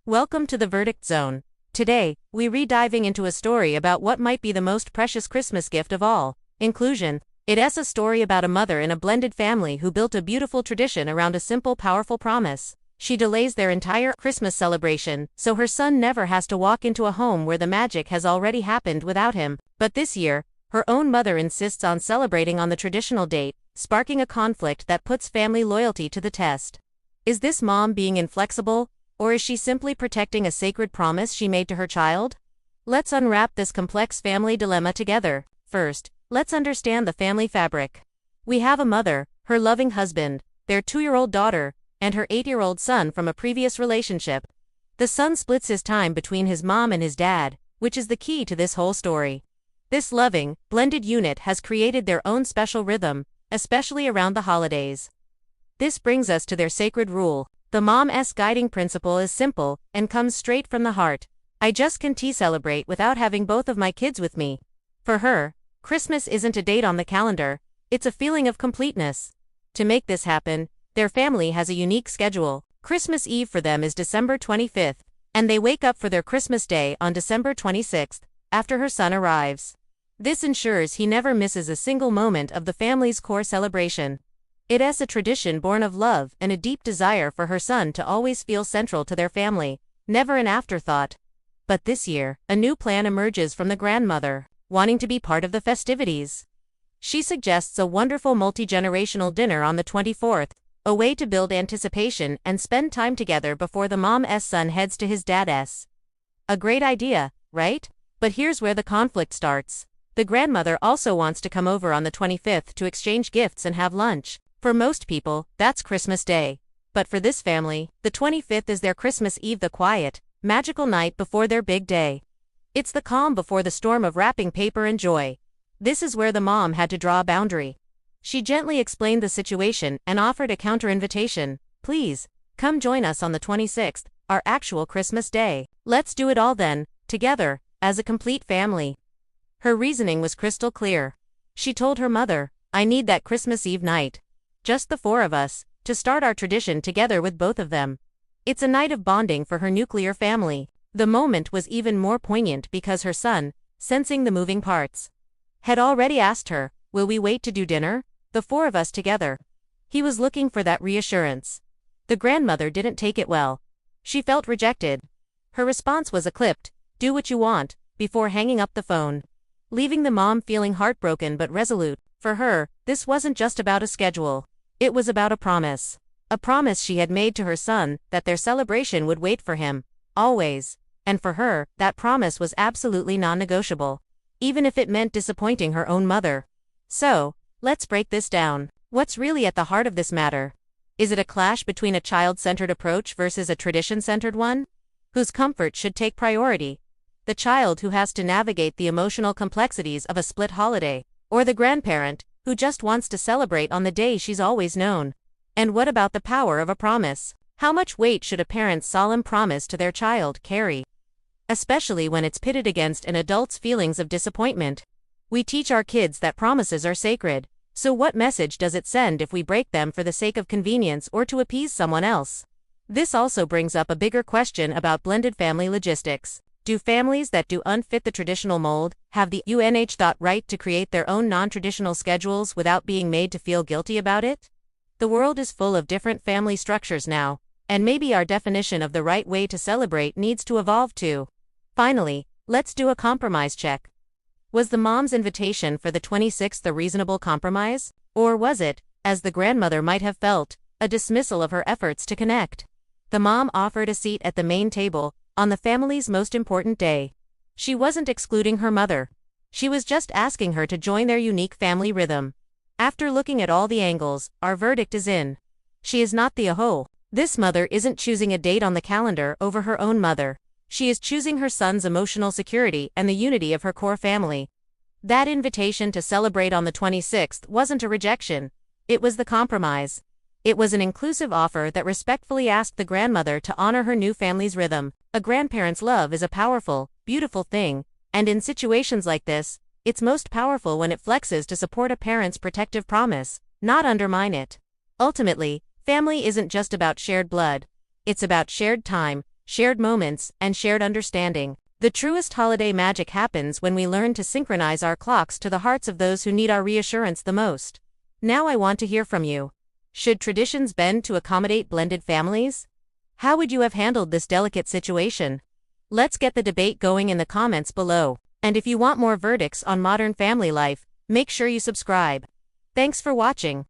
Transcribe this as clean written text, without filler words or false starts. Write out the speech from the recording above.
Welcome to the Verdict Zone. Today, we're diving into a story about what might be the most precious Christmas gift of all: inclusion. It's a story about a mother in a blended family who built a beautiful tradition around a simple, powerful promise. She delays their entire Christmas celebration, so her son never has to walk into a home where the magic has already happened without him. But this year, her own mother insists on celebrating on the traditional date, sparking a conflict that puts family loyalty to the test. Is this mom being inflexible? Or is she simply protecting a sacred promise she made to her child? Let's unwrap this complex family dilemma together. First, let's understand the family fabric. We have a mother, her loving husband, their 2-year-old daughter, and her 8-year-old son from a previous relationship. The son splits his time between his mom and his dad, which is the key to this whole story. This loving, blended unit has created their own special rhythm, especially around the holidays. This brings us to their sacred rule. The mom's guiding principle is simple and comes straight from the heart. I just can't celebrate without having both of my kids with me. For her, Christmas isn't a date on the calendar, it's a feeling of completeness. To make this happen, their family has a unique schedule. Christmas Eve for them is December 25th, and they wake up for their Christmas Day on December 26th, after her son arrives. This ensures he never misses a single moment of the family's core celebration. It's a tradition born of love and a deep desire for her son to always feel central to their family, never an afterthought. But this year, a new plan emerges from the grandmother, wanting to be part of the festivities. She suggests a wonderful multi-generational dinner on the 24th, a way to build anticipation and spend time together before the mom's son heads to his dad's. A great idea, right? But here's where the conflict starts. The grandmother also wants to come over on the 25th to exchange gifts and have lunch. For most people, that's Christmas Day. But for this family, the 25th is their Christmas Eve, the quiet, magical night before their big day. It's the calm before the storm of wrapping paper and joy. This is where the mom had to draw a boundary. She gently explained the situation and offered a counter-invitation. Please, come join us on the 26th, our actual Christmas Day. Let's do it all then, together, as a complete family. Her reasoning was crystal clear. She told her mother, I need that Christmas Eve night. Just the 4 of us, to start our tradition together with both of them. It's a night of bonding for her nuclear family. The moment was even more poignant because her son, sensing the moving parts, had already asked her, will we wait to do dinner? The 4 of us together. He was looking for that reassurance. The grandmother didn't take it well. She felt rejected. Her response was a clipped, do what you want, before hanging up the phone, leaving the mom feeling heartbroken but resolute. For her, this wasn't just about a schedule. It was about a promise. A promise she had made to her son, that their celebration would wait for him, always. And for her, that promise was absolutely non-negotiable, even if it meant disappointing her own mother. So, let's break this down. What's really at the heart of this matter? Is it a clash between a child-centered approach versus a tradition-centered one? Whose comfort should take priority? The child who has to navigate the emotional complexities of a split holiday, or the grandparent who just wants to celebrate on the day she's always known? And what about the power of a promise? How much weight should a parent's solemn promise to their child carry? Especially when it's pitted against an adult's feelings of disappointment. We teach our kids that promises are sacred, so what message does it send if we break them for the sake of convenience or to appease someone else? This also brings up a bigger question about blended family logistics. Do families that do unfit the traditional mold have the right to create their own non-traditional schedules without being made to feel guilty about it? The world is full of different family structures now, and maybe our definition of the right way to celebrate needs to evolve too. Finally, let's do a compromise check. Was the mom's invitation for the 26th a reasonable compromise? Or was it, as the grandmother might have felt, a dismissal of her efforts to connect? The mom offered a seat at the main table, on the family's most important day. She wasn't excluding her mother. She was just asking her to join their unique family rhythm. After looking at all the angles, our verdict is in. She is not the aho. This mother isn't choosing a date on the calendar over her own mother. She is choosing her son's emotional security and the unity of her core family. That invitation to celebrate on the 26th wasn't a rejection. It was the compromise. It was an inclusive offer that respectfully asked the grandmother to honor her new family's rhythm. A grandparent's love is a powerful, beautiful thing, and in situations like this, it's most powerful when it flexes to support a parent's protective promise, not undermine it. Ultimately, family isn't just about shared blood. It's about shared time, shared moments, and shared understanding. The truest holiday magic happens when we learn to synchronize our clocks to the hearts of those who need our reassurance the most. Now I want to hear from you. Should traditions bend to accommodate blended families? How would you have handled this delicate situation? Let's get the debate going in the comments below. And if you want more verdicts on modern family life, make sure you subscribe. Thanks for watching.